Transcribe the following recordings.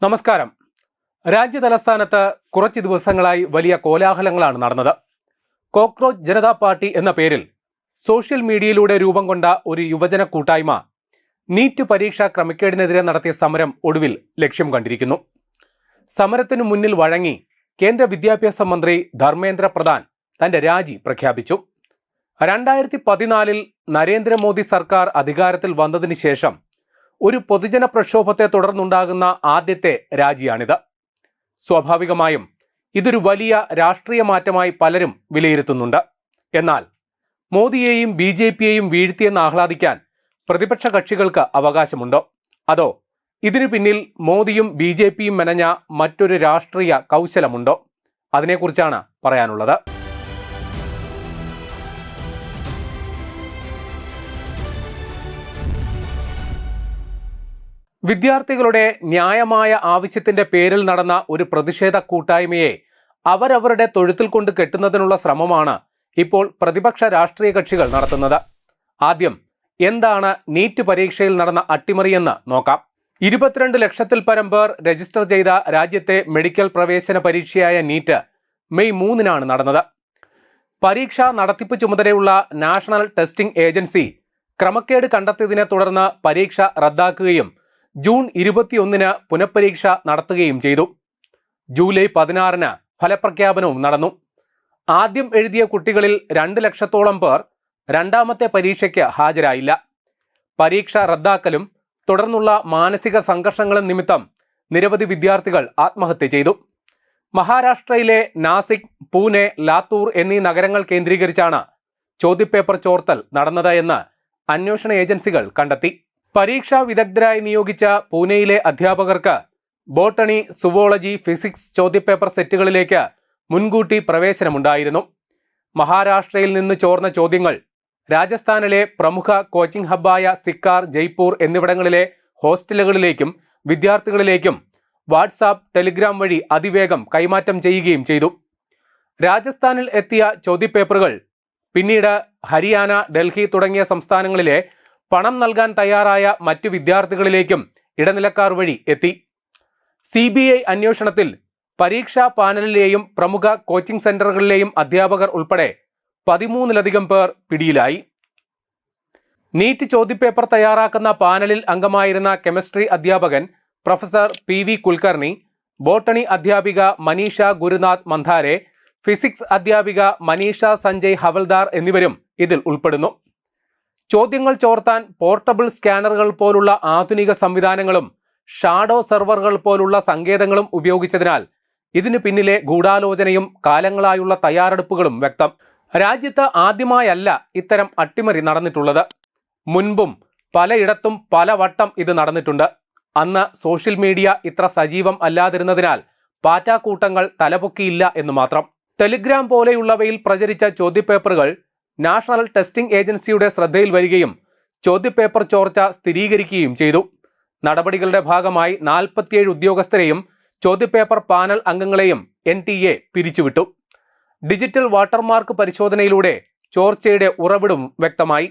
നമസ്കാരം. രാജ്യതലസ്ഥാനത്ത് കുറച്ച് ദിവസങ്ങളായി വലിയ കോലാഹലങ്ങളാണ് നടന്നത്. കോക്രോച്ച് ജനതാ പാർട്ടി എന്ന പേരിൽ സോഷ്യൽ മീഡിയയിലൂടെ രൂപം കൊണ്ട ഒരു യുവജന കൂട്ടായ്മ നീറ്റ് പരീക്ഷാ ക്രമക്കേടിനെതിരെ നടത്തിയ സമരം ഒടുവിൽ ലക്ഷ്യം കണ്ടിരിക്കുന്നു. സമരത്തിനു മുന്നിൽ വഴങ്ങി കേന്ദ്ര വിദ്യാഭ്യാസ മന്ത്രി ധർമ്മേന്ദ്ര പ്രധാൻ തന്റെ രാജി പ്രഖ്യാപിച്ചു. 2014 നരേന്ദ്രമോദി സർക്കാർ അധികാരത്തിൽ വന്നതിന് ശേഷം ഒരു പൊതുജന പ്രക്ഷോഭത്തെ തുടർന്നുണ്ടാകുന്ന ആദ്യത്തെ രാജിയാണിത്. സ്വാഭാവികമായും ഇതൊരു വലിയ രാഷ്ട്രീയ മാറ്റമായി പലരും വിലയിരുത്തുന്നുണ്ട്. എന്നാൽ മോദിയെയും BJPയെയും വീഴ്ത്തിയെന്ന് ആഹ്ലാദിക്കാൻ പ്രതിപക്ഷ കക്ഷികൾക്ക് അവകാശമുണ്ടോ? അതോ ഇതിനു പിന്നിൽ മോദിയും BJPയും മെനഞ്ഞ മറ്റൊരു രാഷ്ട്രീയ കൗശലമുണ്ടോ? അതിനെക്കുറിച്ചാണ് പറയാനുള്ളത്. വിദ്യാർത്ഥികളുടെ ന്യായമായ ആവശ്യത്തിന്റെ പേരിൽ നടന്ന ഒരു പ്രതിഷേധ കൂട്ടായ്മയെ അവരവരുടെ തൊഴുത്തിൽ കൊണ്ട് കെട്ടുന്നതിനുള്ള ശ്രമമാണ് ഇപ്പോൾ പ്രതിപക്ഷ രാഷ്ട്രീയ കക്ഷികൾ നടത്തുന്നത്. ആദ്യം എന്താണ് നീറ്റ് പരീക്ഷയിൽ നടന്ന അട്ടിമറിയെന്ന് നോക്കാം. 22 ലക്ഷത്തിൽ പരം പേർ രജിസ്റ്റർ ചെയ്ത രാജ്യത്തെ മെഡിക്കൽ പ്രവേശന പരീക്ഷയായ നീറ്റ് മെയ് 3-നാണ് നടന്നത്. പരീക്ഷാ നടത്തിപ്പ് ചുമതലയുള്ള നാഷണൽ ടെസ്റ്റിംഗ് ഏജൻസി ക്രമക്കേട് കണ്ടെത്തിയതിനെ തുടർന്ന് പരീക്ഷ റദ്ദാക്കുകയും ജൂൺ 21-ന് പുനഃപരീക്ഷ നടത്തുകയും ചെയ്തു. ജൂലൈ 16-ന് ഫലപ്രഖ്യാപനവും നടന്നു. ആദ്യം എഴുതിയ കുട്ടികളിൽ 2 ലക്ഷത്തോളം പേർ രണ്ടാമത്തെ പരീക്ഷയ്ക്ക് ഹാജരായില്ല. പരീക്ഷ റദ്ദാക്കലും തുടർന്നുള്ള മാനസിക സംഘർഷങ്ങളും നിമിത്തം നിരവധി വിദ്യാർത്ഥികൾ ആത്മഹത്യ ചെയ്തു. മഹാരാഷ്ട്രയിലെ നാസിക്, പൂനെ, ലാത്തൂർ എന്നീ നഗരങ്ങൾ കേന്ദ്രീകരിച്ചാണ് ചോദ്യപേപ്പർ ചോർത്തൽ നടന്നത് എന്ന് അന്വേഷണ ഏജൻസികൾ കണ്ടെത്തി. പരീക്ഷാ വിദഗ്ധരായി നിയോഗിച്ച പൂനെയിലെ അധ്യാപകർക്ക് ബോട്ടണി, സുവോളജി, ഫിസിക്സ് ചോദ്യപേപ്പർ സെറ്റുകളിലേക്ക് മുൻകൂട്ടി പ്രവേശനമുണ്ടായിരുന്നു. മഹാരാഷ്ട്രയിൽ നിന്ന് ചോർന്ന ചോദ്യങ്ങൾ രാജസ്ഥാനിലെ പ്രമുഖ കോച്ചിംഗ് ഹബ്ബായ സിക്കാർ, ജയ്പൂർ എന്നിവിടങ്ങളിലെ ഹോസ്റ്റലുകളിലേക്കും വിദ്യാർത്ഥികളിലേക്കും വാട്സാപ്പ്, ടെലിഗ്രാം വഴി അതിവേഗം കൈമാറ്റം ചെയ്യുകയും ചെയ്തു. രാജസ്ഥാനിൽ എത്തിയ ചോദ്യപേപ്പറുകൾ പിന്നീട് ഹരിയാന, ഡൽഹി തുടങ്ങിയ സംസ്ഥാനങ്ങളിലെ പണം നൽകാൻ തയ്യാറായ മറ്റു വിദ്യാർത്ഥികളിലേക്കും ഇടനിലക്കാർ വഴി എത്തി. CBI അന്വേഷണത്തിൽ പരീക്ഷാ പാനലിലെയും പ്രമുഖ കോച്ചിംഗ് സെന്ററുകളിലെയും അധ്യാപകർ ഉൾപ്പെടെ 13-ലധികം പേർ പിടിയിലായി. നീറ്റ് ചോദ്യപേപ്പർ തയ്യാറാക്കുന്ന പാനലിൽ അംഗമായിരുന്ന കെമിസ്ട്രി അധ്യാപകൻ പ്രൊഫസർ PV കുൽക്കർണി, ബോട്ടണി അധ്യാപിക മനീഷ ഗുരുനാഥ് മന്ധാരെ, ഫിസിക്സ് അധ്യാപിക മനീഷ സഞ്ജയ് ഹവൽദാർ എന്നിവരും ഇതിൽ ഉൾപ്പെടുന്നു. ചോദ്യങ്ങൾ ചോർത്താൻ പോർട്ടബിൾ സ്കാനറുകൾ പോലുള്ള ആധുനിക സംവിധാനങ്ങളും ഷാഡോ സെർവറുകൾ പോലുള്ള സങ്കേതങ്ങളും ഉപയോഗിച്ചതിനാൽ ഇതിന് പിന്നിലെ ഗൂഢാലോചനയും കാലങ്ങളായുള്ള തയ്യാറെടുപ്പുകളും വ്യക്തം. രാജ്യത്ത് ആദ്യമായല്ല ഇത്തരം അട്ടിമറി നടന്നിട്ടുള്ളത്. മുൻപും പലയിടത്തും പലവട്ടം ഇത് നടന്നിട്ടുണ്ട്. അന്ന് സോഷ്യൽ മീഡിയ ഇത്ര സജീവം അല്ലാതിരുന്നതിനാൽ പാറ്റാക്കൂട്ടങ്ങൾ തലപൊക്കിയില്ല എന്ന് മാത്രം. ടെലിഗ്രാം പോലെയുള്ളവയിൽ പ്രചരിച്ച ചോദ്യപേപ്പറുകൾ നാഷണൽ ടെസ്റ്റിംഗ് ഏജൻസിയുടെ ശ്രദ്ധയിൽ വരികയും ചോദ്യപേപ്പർ ചോർച്ച സ്ഥിരീകരിക്കുകയും ചെയ്തു. നടപടികളുടെ ഭാഗമായി 47 ഉദ്യോഗസ്ഥരെയും ചോദ്യപേപ്പർ പാനൽ അംഗങ്ങളെയും NTA പിരിച്ചുവിട്ടു. ഡിജിറ്റൽ വാട്ടർമാർക്ക് പരിശോധനയിലൂടെ ചോർച്ചയുടെ ഉറവിടം വ്യക്തമായി.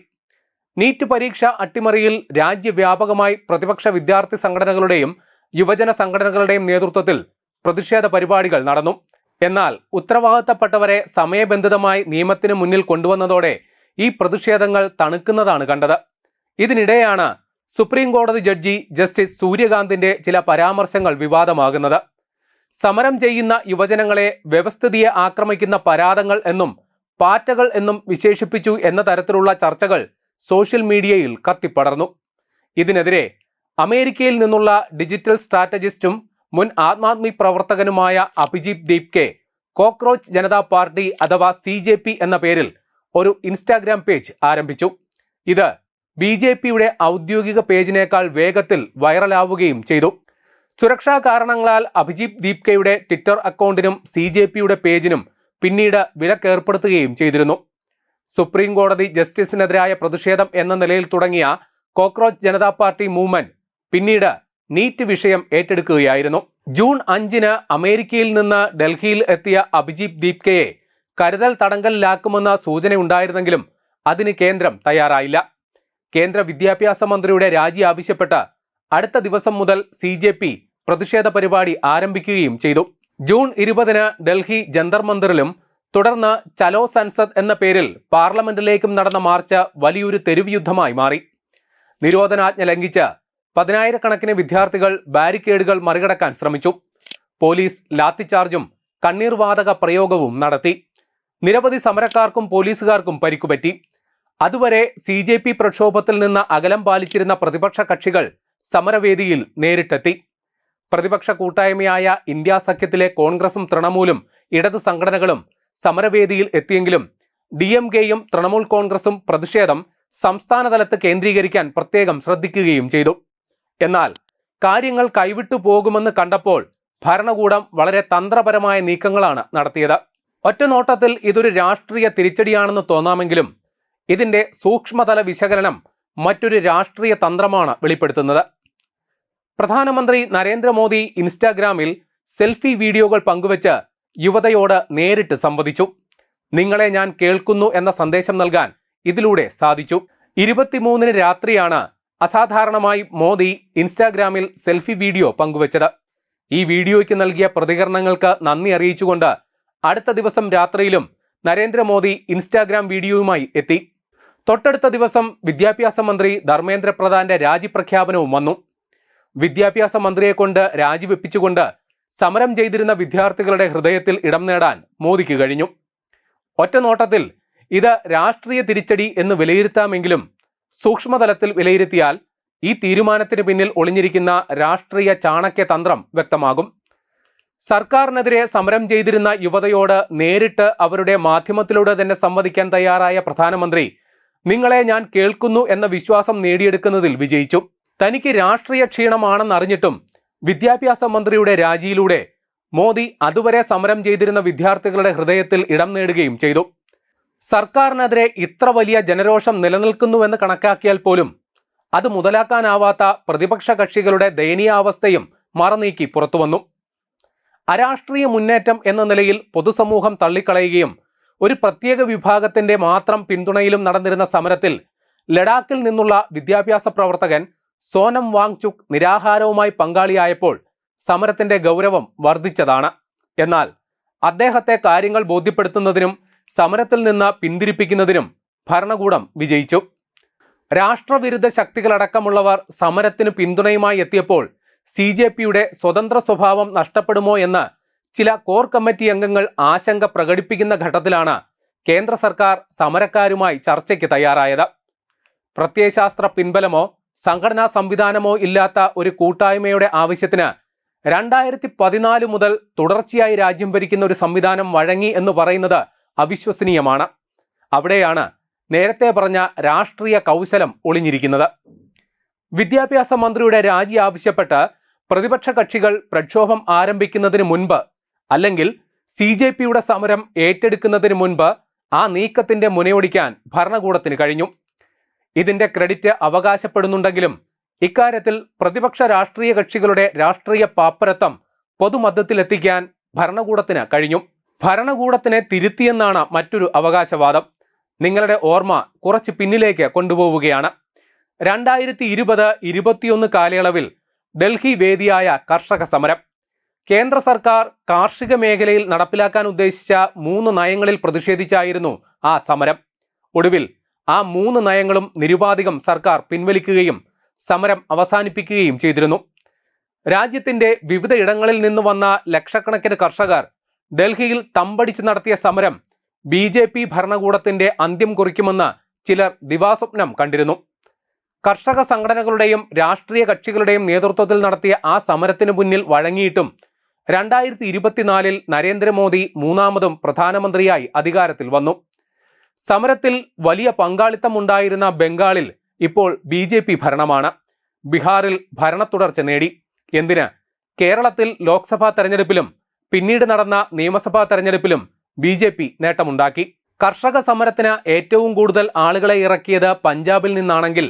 നീറ്റ് പരീക്ഷ അട്ടിമറിയിൽ രാജ്യവ്യാപകമായി പ്രതിപക്ഷ വിദ്യാർത്ഥി സംഘടനകളുടെയും യുവജന സംഘടനകളുടെയും നേതൃത്വത്തിൽ പ്രതിഷേധ പരിപാടികൾ നടന്നു. എന്നാൽ ഉത്തരവാദിത്തപ്പെട്ടവരെ സമയബന്ധിതമായി നിയമത്തിന് മുന്നിൽ കൊണ്ടുവന്നതോടെ ഈ പ്രതിഷേധങ്ങൾ തണുക്കുന്നതാണ് കണ്ടത്. ഇതിനിടെയാണ് സുപ്രീം കോടതി ജഡ്ജി ജസ്റ്റിസ് സൂര്യകാന്തിന്റെ ചില പരാമർശങ്ങൾ വിവാദമാകുന്നത്. സമരം ചെയ്യുന്ന യുവജനങ്ങളെ വ്യവസ്ഥിതിയെ ആക്രമിക്കുന്ന പരാതങ്ങൾ എന്നും പാറ്റകൾ എന്നും വിശേഷിപ്പിച്ചു എന്ന തരത്തിലുള്ള ചർച്ചകൾ സോഷ്യൽ മീഡിയയിൽ കത്തിപ്പടർന്നു. ഇതിനെതിരെ അമേരിക്കയിൽ നിന്നുള്ള ഡിജിറ്റൽ സ്ട്രാറ്റജിസ്റ്റും മുൻ ആം ആദ്മി പ്രവർത്തകനുമായ അഭിജിത് ദീപ്കെ കോക്രോച്ച് ജനതാ പാർട്ടി അഥവാ CJP എന്ന പേരിൽ ഒരു ഇൻസ്റ്റാഗ്രാം പേജ് ആരംഭിച്ചു. ഇത് BJPയുടെ ഔദ്യോഗിക പേജിനേക്കാൾ വേഗത്തിൽ വൈറലാവുകയും ചെയ്തു. സുരക്ഷാ കാരണങ്ങളാൽ അഭിജിത് ദീപ്കയുടെ ട്വിറ്റർ അക്കൗണ്ടിനും CJPയുടെ പേജിനും പിന്നീട് വിലക്കേർപ്പെടുത്തുകയും ചെയ്തിരുന്നു. സുപ്രീം കോടതി ജസ്റ്റിസിനെതിരായ പ്രതിഷേധം എന്ന നിലയിൽ തുടങ്ങിയ കോക്രോച്ച് ജനതാ പാർട്ടി മൂവ്മെന്റ് പിന്നീട് നീറ്റ് വിഷയം ഏറ്റെടുക്കുകയായിരുന്നു. ജൂൺ 5-ന് അമേരിക്കയിൽ നിന്ന് ഡൽഹിയിൽ എത്തിയ അഭിജിത് ദീപ്കയെ കരുതൽ തടങ്കലിലാക്കുമെന്ന സൂചനയുണ്ടായിരുന്നെങ്കിലും അതിന് കേന്ദ്രം തയ്യാറായില്ല. കേന്ദ്ര വിദ്യാഭ്യാസ മന്ത്രിയുടെ രാജി ആവശ്യപ്പെട്ട് അടുത്ത ദിവസം മുതൽ CJP പ്രതിഷേധ പരിപാടി ആരംഭിക്കുകയും ചെയ്തു. ജൂൺ 20-ന് ഡൽഹി ജന്തർ മന്ദിറിലും തുടർന്ന് ചലോ സൻസദ് എന്ന പേരിൽ പാർലമെന്റിലേക്കും നടന്ന മാർച്ച് വലിയൊരു തെരുവ് യുദ്ധമായി മാറി. നിരോധനാജ്ഞ ലംഘിച്ച് 10,000-കണക്കിന് വിദ്യാർത്ഥികൾ ബാരിക്കേഡുകൾ മറികടക്കാൻ ശ്രമിച്ചു. പോലീസ് ലാത്തിചാർജും കണ്ണീർ വാതക പ്രയോഗവും നടത്തി. നിരവധി സമരക്കാർക്കും പോലീസുകാർക്കും പരിക്കുപറ്റി. അതുവരെ CJP പ്രക്ഷോഭത്തിൽ നിന്ന് അകലം പാലിച്ചിരുന്ന പ്രതിപക്ഷ കക്ഷികൾ സമരവേദിയിൽ നേരിട്ടെത്തി. പ്രതിപക്ഷ കൂട്ടായ്മയായ ഇന്ത്യ സഖ്യത്തിലെ കോൺഗ്രസും തൃണമൂലും ഇടത് സംഘടനകളും സമരവേദിയിൽ എത്തിയെങ്കിലും DMKയും തൃണമൂൽ കോൺഗ്രസും പ്രതിഷേധം സംസ്ഥാനതലത്ത് കേന്ദ്രീകരിക്കാൻ പ്രത്യേകം ശ്രദ്ധിക്കുകയും ചെയ്തു. എന്നാൽ കാര്യങ്ങൾ കൈവിട്ടു പോകുമെന്ന് കണ്ടപ്പോൾ ഭരണകൂടം വളരെ തന്ത്രപരമായ നീക്കങ്ങളാണ് നടത്തിയത്. ഒറ്റനോട്ടത്തിൽ ഇതൊരു രാഷ്ട്രീയ തിരിച്ചടിയാണെന്ന് തോന്നാമെങ്കിലും ഇതിന്റെ സൂക്ഷ്മതല വിശകലനം മറ്റൊരു രാഷ്ട്രീയ തന്ത്രമാണ് വെളിപ്പെടുത്തുന്നത്. പ്രധാനമന്ത്രി നരേന്ദ്രമോദി ഇൻസ്റ്റാഗ്രാമിൽ സെൽഫി വീഡിയോകൾ പങ്കുവച്ച് യുവതയോട് നേരിട്ട് സംവദിച്ചു. നിങ്ങളെ ഞാൻ കേൾക്കുന്നു എന്ന സന്ദേശം നൽകാൻ ഇതിലൂടെ സാധിച്ചു. 23-ന് രാത്രിയാണ് അസാധാരണമായി മോദി ഇൻസ്റ്റാഗ്രാമിൽ സെൽഫി വീഡിയോ പങ്കുവച്ചത്. ഈ വീഡിയോയ്ക്ക് നൽകിയ പ്രതികരണങ്ങൾക്ക് നന്ദി അറിയിച്ചുകൊണ്ട് അടുത്ത ദിവസം രാത്രിയിലും നരേന്ദ്രമോദി ഇൻസ്റ്റാഗ്രാം വീഡിയോയുമായി എത്തി. തൊട്ടടുത്ത ദിവസം വിദ്യാഭ്യാസ മന്ത്രി ധർമ്മേന്ദ്ര പ്രധാന്റെ രാജിപ്രഖ്യാപനവും വന്നു. വിദ്യാഭ്യാസ മന്ത്രിയെ കൊണ്ട് രാജിവെപ്പിച്ചുകൊണ്ട് സമരം ചെയ്തിരുന്ന വിദ്യാർത്ഥികളുടെ ഹൃദയത്തിൽ ഇടം നേടാൻ മോദിക്ക് കഴിഞ്ഞു. ഒറ്റനോട്ടത്തിൽ ഇത് രാഷ്ട്രീയ തിരിച്ചടി എന്ന് വിലയിരുത്താമെങ്കിലും സൂക്ഷ്മതലത്തിൽ വിലയിരുത്തിയാൽ ഈ തീരുമാനത്തിന് പിന്നിൽ ഒളിഞ്ഞിരിക്കുന്ന രാഷ്ട്രീയ ചാണക്യ തന്ത്രം വ്യക്തമാകും. സർക്കാരിനെതിരെ സമരം ചെയ്തിരുന്ന യുവതയോട് നേരിട്ട് അവരുടെ മാധ്യമത്തിലൂടെ തന്നെ സംവദിക്കാൻ തയ്യാറായ പ്രധാനമന്ത്രി നിങ്ങളെ ഞാൻ കേൾക്കുന്നു എന്ന വിശ്വാസം നേടിയെടുക്കുന്നതിൽ വിജയിച്ചു. തനിക്ക് രാഷ്ട്രീയ ക്ഷീണമാണെന്നറിഞ്ഞിട്ടും വിദ്യാഭ്യാസ മന്ത്രിയുടെ രാജിയിലൂടെ മോദി അതുവരെ സമരം ചെയ്തിരുന്ന വിദ്യാർത്ഥികളുടെ ഹൃദയത്തിൽ ഇടം നേടുകയും ചെയ്തു. സർക്കാരിനെതിരെ ഇത്ര വലിയ ജനരോഷം നിലനിൽക്കുന്നുവെന്ന് കണക്കാക്കിയാൽ പോലും അത് മുതലാക്കാനാവാത്ത പ്രതിപക്ഷ കക്ഷികളുടെ ദയനീയാവസ്ഥയും മറനീക്കി പുറത്തുവന്നു. അരാഷ്ട്രീയ മുന്നേറ്റം എന്ന നിലയിൽ പൊതുസമൂഹം തള്ളിക്കളയുകയും ഒരു പ്രത്യേക വിഭാഗത്തിന്റെ മാത്രം പിന്തുണയിലും നടന്നിരുന്ന സമരത്തിൽ ലഡാക്കിൽ നിന്നുള്ള വിദ്യാഭ്യാസ പ്രവർത്തകൻ സോനം വാങ്ചുക് നിരാഹാരവുമായി പങ്കാളിയായപ്പോൾ സമരത്തിന്റെ ഗൗരവം വർദ്ധിച്ചതാണ്. എന്നാൽ അദ്ദേഹത്തെ കാര്യങ്ങൾ ബോധ്യപ്പെടുത്തുന്നതിനും സമരത്തിൽ നിന്ന് പിന്തിരിപ്പിക്കുന്നതിനും ഭരണകൂടം വിജയിച്ചു. രാഷ്ട്രവിരുദ്ധ ശക്തികളടക്കമുള്ളവർ സമരത്തിന് പിന്തുണയുമായി എത്തിയപ്പോൾ CJPയുടെ സ്വതന്ത്ര സ്വഭാവം നഷ്ടപ്പെടുമോ എന്ന് ചില കോർ കമ്മിറ്റി അംഗങ്ങൾ ആശങ്ക പ്രകടിപ്പിക്കുന്ന ഘട്ടത്തിലാണ് കേന്ദ്ര സർക്കാർ സമരക്കാരുമായി ചർച്ചയ്ക്ക് തയ്യാറായത്. പ്രത്യയശാസ്ത്ര പിൻബലമോ സംഘടനാ സംവിധാനമോ ഇല്ലാത്ത ഒരു കൂട്ടായ്മയുടെ ആവശ്യത്തിന് 2014 മുതൽ തുടർച്ചയായി രാജ്യം ഭരിക്കുന്ന ഒരു സംവിധാനം വഴങ്ങി എന്ന് പറയുന്നത് അവിശ്വസനീയമാണ്. അവിടെയാണ് നേരത്തെ പറഞ്ഞ രാഷ്ട്രീയ കൗശലം ഒളിഞ്ഞിരിക്കുന്നത്. വിദ്യാഭ്യാസ മന്ത്രിയുടെ രാജി ആവശ്യപ്പെട്ട് പ്രതിപക്ഷ കക്ഷികൾ പ്രക്ഷോഭം ആരംഭിക്കുന്നതിന് മുൻപ് അല്ലെങ്കിൽ CJPയുടെ സമരം ഏറ്റെടുക്കുന്നതിന് മുൻപ് ആ നീക്കത്തിന്റെ മുനയൊടിക്കാൻ ഭരണകൂടത്തിന് കഴിഞ്ഞു. ഇതിന്റെ ക്രെഡിറ്റ് അവകാശപ്പെടുന്നുണ്ടെങ്കിലും ഇക്കാര്യത്തിൽ പ്രതിപക്ഷ രാഷ്ട്രീയ കക്ഷികളുടെ രാഷ്ട്രീയ പാപ്പരത്വം പൊതുമധ്യത്തിലെത്തിക്കാൻ ഭരണകൂടത്തിന് കഴിഞ്ഞു. ഭരണകൂടത്തിനെ തിരുത്തിയെന്നാണ് മറ്റൊരു അവകാശവാദം. നിങ്ങളുടെ ഓർമ്മ കുറച്ച് പിന്നിലേക്ക് കൊണ്ടുപോവുകയാണ്. 2020-21 കാലയളവിൽ ഡൽഹി വേദിയായ കർഷക സമരം. കേന്ദ്ര സർക്കാർ കാർഷിക മേഖലയിൽ നടപ്പിലാക്കാൻ ഉദ്ദേശിച്ച 3 നയങ്ങളിൽ പ്രതിഷേധിച്ചായിരുന്നു ആ സമരം. ഒടുവിൽ ആ 3 നയങ്ങളും നിരുപാധികം സർക്കാർ പിൻവലിക്കുകയും സമരം അവസാനിപ്പിക്കുകയും ചെയ്തിരുന്നു. രാജ്യത്തിന്റെ വിവിധ ഇടങ്ങളിൽ നിന്ന് വന്ന ലക്ഷക്കണക്കിന് കർഷകർ ഡൽഹിയിൽ തമ്പടിച്ച് നടത്തിയ സമരം BJP ഭരണകൂടത്തിന്റെ അന്ത്യം കുറിക്കുമെന്ന് ചിലർ ദിവാസ്വപ്നം കണ്ടിരുന്നു. കർഷക സംഘടനകളുടെയും രാഷ്ട്രീയ കക്ഷികളുടെയും നേതൃത്വത്തിൽ നടത്തിയ ആ സമരത്തിനു മുന്നിൽ വഴങ്ങിയിട്ടും 2024-ൽ നരേന്ദ്രമോദി 3ാമതും പ്രധാനമന്ത്രിയായി അധികാരത്തിൽ വന്നു. സമരത്തിൽ വലിയ പങ്കാളിത്തമുണ്ടായിരുന്ന ബംഗാളിൽ ഇപ്പോൾ BJP ഭരണമാണ്. ബീഹാറിൽ ഭരണ തുടർച്ച നേടി. എന്തിന്, കേരളത്തിൽ ലോക്സഭാ തെരഞ്ഞെടുപ്പിലും പിന്നീട് നടന്ന നിയമസഭാ തെരഞ്ഞെടുപ്പിലും BJP നേട്ടമുണ്ടാക്കി. കർഷക സമരത്തിന് ഏറ്റവും കൂടുതൽ ആളുകളെ ഇറക്കിയത് പഞ്ചാബിൽ നിന്നാണെങ്കിൽ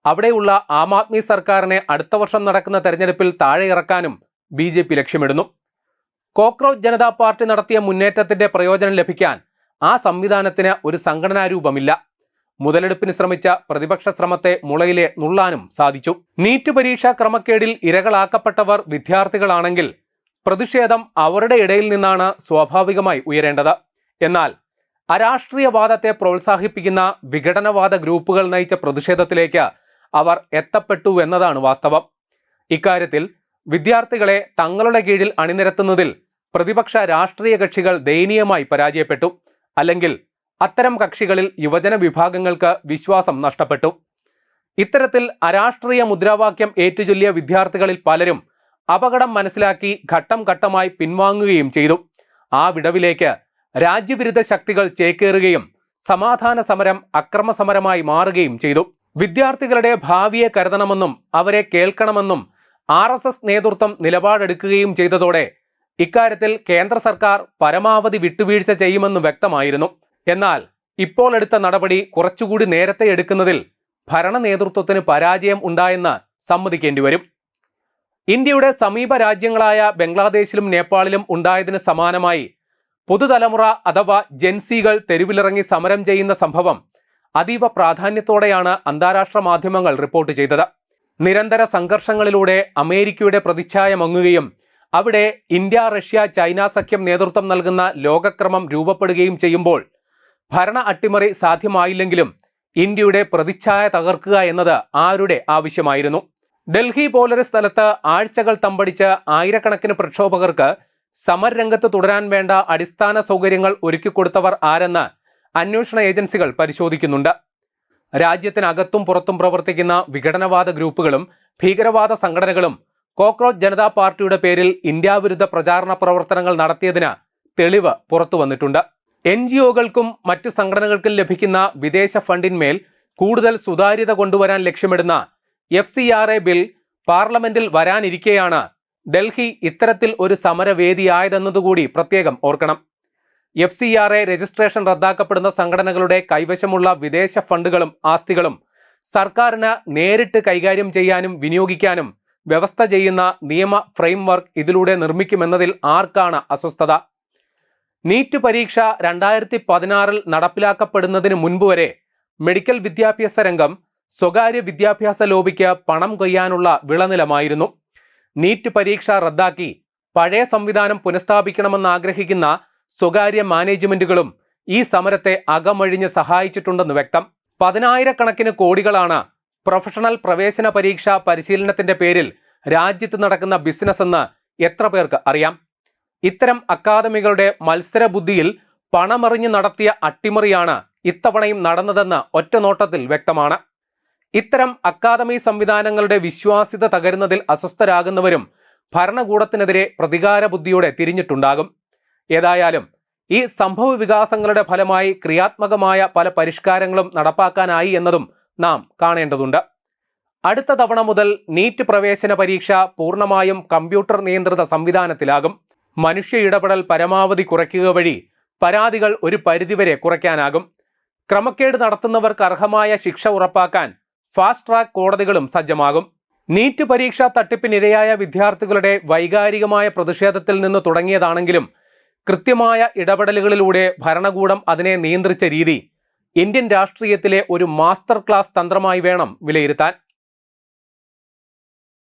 അവിടെയുള്ള ആം ആദ്മി സർക്കാരിനെ അടുത്ത വർഷം നടക്കുന്ന തെരഞ്ഞെടുപ്പിൽ താഴെ ഇറക്കാനും BJP ലക്ഷ്യമിടുന്നു. കോക്രോച്ച് ജനതാ പാർട്ടി നടത്തിയ മുന്നേറ്റത്തിന്റെ പ്രയോജനം ലഭിക്കാൻ ആ സംവിധാനത്തിന് ഒരു സംഘടനാ രൂപമില്ല. മുതലെടുപ്പിന് ശ്രമിച്ച പ്രതിപക്ഷ ശ്രമത്തെ മുളയിലെ നുള്ളാനും സാധിച്ചു. നീറ്റ് പരീക്ഷാ ക്രമക്കേടിൽ ഇരകളാക്കപ്പെട്ടവർ വിദ്യാർത്ഥികളാണെങ്കിൽ പ്രതിഷേധം അവരുടെ ഇടയിൽ നിന്നാണ് സ്വാഭാവികമായി ഉയരേണ്ടത്. എന്നാൽ അരാഷ്ട്രീയവാദത്തെ പ്രോത്സാഹിപ്പിക്കുന്ന വിഘടനവാദ ഗ്രൂപ്പുകൾ നയിച്ച പ്രതിഷേധത്തിലേക്ക് അവർ എത്തപ്പെട്ടു എന്നതാണ് വാസ്തവം. ഇക്കാര്യത്തിൽ വിദ്യാർത്ഥികളെ തങ്ങളുടെ കീഴിൽ അണിനിരത്തുന്നതിൽ പ്രതിപക്ഷ രാഷ്ട്രീയ കക്ഷികൾ ദയനീയമായി പരാജയപ്പെട്ടു. അല്ലെങ്കിൽ അത്തരം കക്ഷികളിൽ യുവജന വിഭാഗങ്ങൾക്ക് വിശ്വാസം നഷ്ടപ്പെട്ടു. ഇത്തരത്തിൽ അരാഷ്ട്രീയ മുദ്രാവാക്യം ഏറ്റുചൊല്ലിയ വിദ്യാർത്ഥികളിൽ പലരും അപകടം മനസ്സിലാക്കി ഘട്ടം ഘട്ടമായി പിൻവാങ്ങുകയും ചെയ്തു. ആ വിടവിലേക്ക് രാജ്യവിരുദ്ധ ശക്തികൾ ചേക്കേറുകയും സമാധാന സമരം അക്രമസമരമായി മാറുകയും ചെയ്തു. വിദ്യാർത്ഥികളുടെ ഭാവിയെ കരുതണമെന്നും അവരെ കേൾക്കണമെന്നും RSS നേതൃത്വം നിലപാടെടുക്കുകയും ചെയ്തതോടെ ഇക്കാര്യത്തിൽ കേന്ദ്ര സർക്കാർ പരമാവധി വിട്ടുവീഴ്ച ചെയ്യുമെന്ന് വ്യക്തമായിരുന്നു. എന്നാൽ ഇപ്പോൾ എടുത്ത നടപടി കുറച്ചുകൂടി നേരത്തെ എടുക്കുന്നതിൽ ഭരണ നേതൃത്വത്തിന് പരാജയം ഉണ്ടായെന്ന് സമ്മതിക്കേണ്ടി വരും. ഇന്ത്യയുടെ സമീപ രാജ്യങ്ങളായ ബംഗ്ലാദേശിലും നേപ്പാളിലും ഉണ്ടായതിന് സമാനമായി പുതുതലമുറ അഥവാ ജെൻസികൾ തെരുവിലിറങ്ങി സമരം ചെയ്യുന്ന സംഭവം അതീവ പ്രാധാന്യത്തോടെയാണ് അന്താരാഷ്ട്ര മാധ്യമങ്ങൾ റിപ്പോർട്ട് ചെയ്തത്. നിരന്തര സംഘർഷങ്ങളിലൂടെ അമേരിക്കയുടെ പ്രതിച്ഛായ മങ്ങുകയും അവിടെ ഇന്ത്യ, റഷ്യ, ചൈന സഖ്യം നേതൃത്വം നൽകുന്ന ലോകക്രമം രൂപപ്പെടുകയും ചെയ്യുമ്പോൾ ഭരണ അട്ടിമറി സാധ്യമായില്ലെങ്കിലും ഇന്ത്യയുടെ പ്രതിച്ഛായ തകർക്കുക എന്നത് ആരുടെ ആവശ്യമായിരുന്നു? ഡൽഹി പോലൊരു സ്ഥലത്ത് ആഴ്ചകൾ തമ്പടിച്ച് ആയിരക്കണക്കിന് പ്രക്ഷോഭകർക്ക് സമരരംഗത്ത് തുടരാൻ വേണ്ട അടിസ്ഥാന സൗകര്യങ്ങൾ ഒരുക്കിക്കൊടുത്തവർ ആരെന്ന് അന്വേഷണ ഏജൻസികൾ പരിശോധിക്കുന്നുണ്ട്. രാജ്യത്തിനകത്തും പുറത്തും പ്രവർത്തിക്കുന്ന വിഘടനവാദ ഗ്രൂപ്പുകളും ഭീകരവാദ സംഘടനകളും കോക്രോച്ച് ജനതാ പാർട്ടിയുടെ പേരിൽ ഇന്ത്യ വിരുദ്ധ പ്രചാരണ പ്രവർത്തനങ്ങൾ നടത്തിയതിന് തെളിവ് പുറത്തു വന്നിട്ടുണ്ട്. NGOകൾക്കും മറ്റു സംഘടനകൾക്കും ലഭിക്കുന്ന വിദേശ ഫണ്ടിന്മേൽ കൂടുതൽ സുതാര്യത കൊണ്ടുവരാൻ ലക്ഷ്യമിടുന്ന FCRA ബിൽ പാർലമെന്റിൽ വരാനിരിക്കെയാണ് ഡൽഹി ഇത്തരത്തിൽ ഒരു സമരവേദിയായതെന്നതുകൂടി പ്രത്യേകം ഓർക്കണം. FCRA രജിസ്ട്രേഷൻ റദ്ദാക്കപ്പെടുന്ന സംഘടനകളുടെ കൈവശമുള്ള വിദേശ ഫണ്ടുകളും ആസ്തികളും സർക്കാരിന് നേരിട്ട് കൈകാര്യം ചെയ്യാനും വിനിയോഗിക്കാനും വ്യവസ്ഥ ചെയ്യുന്ന നിയമ ഫ്രെയിംവർക്ക് ഇതിലൂടെ നിർമ്മിക്കുമെന്നതിൽ ആർക്കാണ് അസ്വസ്ഥത? നീറ്റ് പരീക്ഷ 2016 നടപ്പിലാക്കപ്പെടുന്നതിന് മുൻപ് വരെ മെഡിക്കൽ വിദ്യാഭ്യാസ രംഗം സ്വകാര്യ വിദ്യാഭ്യാസ ലോബിക്ക് പണം കൊയ്യാനുള്ള വിളനിലമായിരുന്നു. നീറ്റ് പരീക്ഷ റദ്ദാക്കി പഴയ സംവിധാനം പുനഃസ്ഥാപിക്കണമെന്ന് ആഗ്രഹിക്കുന്ന സ്വകാര്യ മാനേജ്മെന്റുകളും ഈ സമരത്തെ അകമഴിഞ്ഞ് സഹായിച്ചിട്ടുണ്ടെന്ന് വ്യക്തം. 10,000-കണക്കിന് കോടികളാണ് പ്രൊഫഷണൽ പ്രവേശന പരീക്ഷ പരിശീലനത്തിന്റെ പേരിൽ രാജ്യത്ത് നടക്കുന്ന ബിസിനസ് എന്ന് എത്ര പേർക്ക് അറിയാം? ഇത്തരം അക്കാദമികളുടെ മത്സര ബുദ്ധിയിൽ പണമെറിഞ്ഞ് നടത്തിയ അട്ടിമറിയാണ് ഇത്തവണയും നടന്നതെന്ന് ഒറ്റനോട്ടത്തിൽ വ്യക്തമാണ്. ഇത്തരം അക്കാദമി സംവിധാനങ്ങളുടെ വിശ്വാസ്യത തകരുന്നതിൽ അസ്വസ്ഥരാകുന്നവരും ഭരണകൂടത്തിനെതിരെ പ്രതികാര ബുദ്ധിയോടെ തിരിഞ്ഞിട്ടുണ്ടാകും. ഏതായാലും ഈ സംഭവ വികാസങ്ങളുടെ ഫലമായി ക്രിയാത്മകമായ പല പരിഷ്കാരങ്ങളും നടപ്പാക്കാനായി എന്നതും നാം കാണേണ്ടതുണ്ട്. അടുത്ത തവണ മുതൽ നീറ്റ് പ്രവേശന പരീക്ഷ പൂർണ്ണമായും കമ്പ്യൂട്ടർ നിയന്ത്രിത സംവിധാനത്തിലാകും. മനുഷ്യ ഇടപെടൽ പരമാവധി കുറയ്ക്കുക വഴി പരാതികൾ ഒരു പരിധിവരെ കുറയ്ക്കാനാകും. ക്രമക്കേട് നടത്തുന്നവർക്ക് അർഹമായ ശിക്ഷ ഉറപ്പാക്കാൻ ഫാസ്റ്റ് ട്രാക്ക് കോടതികളും സജ്ജമാകും. നീറ്റ് പരീക്ഷാ തട്ടിപ്പിനിരയായ വിദ്യാർത്ഥികളുടെ വൈകാരികമായ പ്രതിഷേധത്തിൽ നിന്ന് തുടങ്ങിയതാണെങ്കിലും കൃത്യമായ ഇടപെടലുകളിലൂടെ ഭരണകൂടം അതിനെ നിയന്ത്രിച്ച രീതി ഇന്ത്യൻ രാഷ്ട്രീയത്തിലെ ഒരു മാസ്റ്റർ ക്ലാസ് തന്ത്രമായി വേണം വിലയിരുത്താൻ.